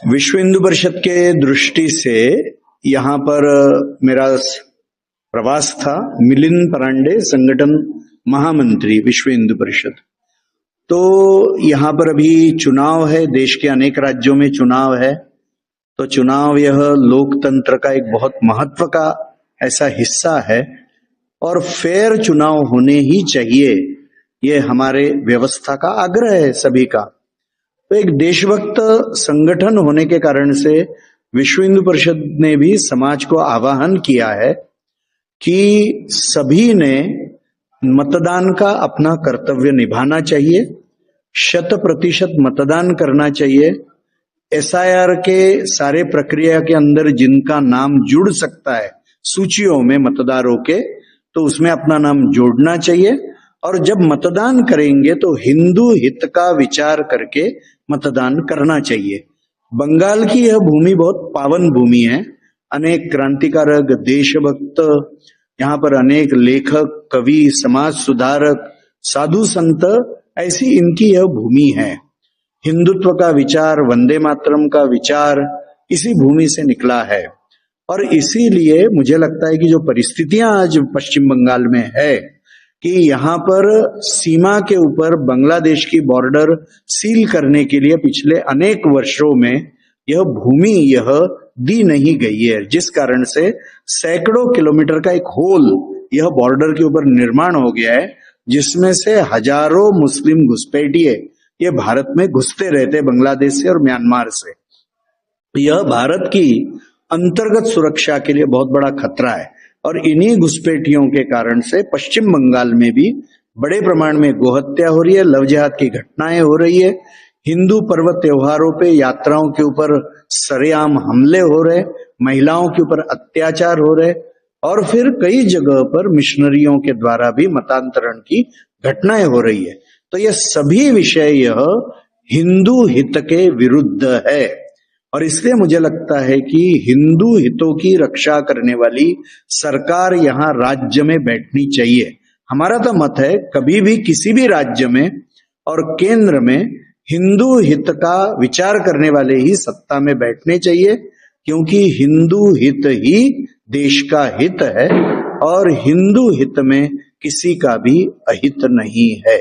विश्व हिंदू परिषद के दृष्टि से यहाँ पर मेरा प्रवास था। मिलिंद परांडे संगठन महामंत्री विश्व हिंदू परिषद। तो यहाँ पर अभी चुनाव है, देश के अनेक राज्यों में चुनाव है। तो चुनाव यह लोकतंत्र का एक बहुत महत्व का ऐसा हिस्सा है और फेयर चुनाव होने ही चाहिए, ये हमारे व्यवस्था का आग्रह है सभी का। तो एक देशभक्त संगठन होने के कारण से विश्व हिंदू परिषद ने भी समाज को आह्वान किया है कि सभी ने मतदान का अपना कर्तव्य निभाना चाहिए, 100% मतदान करना चाहिए। एसआईआर के सारे प्रक्रिया के अंदर जिनका नाम जुड़ सकता है सूचियों में मतदारों के, तो उसमें अपना नाम जोड़ना चाहिए। और जब मतदान करेंगे तो हिंदू हित का विचार करके मतदान करना चाहिए। बंगाल की यह भूमि बहुत पावन भूमि है। अनेक क्रांतिकारक, देशभक्त, यहाँ पर अनेक लेखक, कवि, समाज सुधारक, साधु संत, ऐसी इनकी यह भूमि है। हिंदुत्व का विचार, वंदे मातरम का विचार इसी भूमि से निकला है। और इसीलिए मुझे लगता है कि जो परिस्थितियां आज पश्चिम बंगाल में है कि यहाँ पर सीमा के ऊपर बांग्लादेश की बॉर्डर सील करने के लिए पिछले अनेक वर्षों में यह भूमि दी नहीं गई है, जिस कारण से सैकड़ों किलोमीटर का एक होल यह बॉर्डर के ऊपर निर्माण हो गया है, जिसमें से हजारों मुस्लिम घुसपैठिए ये भारत में घुसते रहते बांग्लादेश से और म्यांमार से। यह भारत की अंतर्गत सुरक्षा के लिए बहुत बड़ा खतरा है। और इन्हीं घुसपैठियों के कारण से पश्चिम बंगाल में भी बड़े प्रमाण में गोहत्या हो रही है, लव जिहाद की घटनाएं हो रही है, हिंदू पर्व त्योहारों पे यात्राओं के ऊपर सरेआम हमले हो रहे, महिलाओं के ऊपर अत्याचार हो रहे, और फिर कई जगह पर मिशनरियों के द्वारा भी मतांतरण की घटनाएं हो रही है। तो यह सभी विषय यह हिंदू हित के विरुद्ध है। और इसलिए मुझे लगता है कि हिंदू हितों की रक्षा करने वाली सरकार यहाँ राज्य में बैठनी चाहिए। हमारा तो मत है कभी भी किसी भी राज्य में और केंद्र में हिंदू हित का विचार करने वाले ही सत्ता में बैठने चाहिए, क्योंकि हिंदू हित ही देश का हित है और हिंदू हित में किसी का भी अहित नहीं है।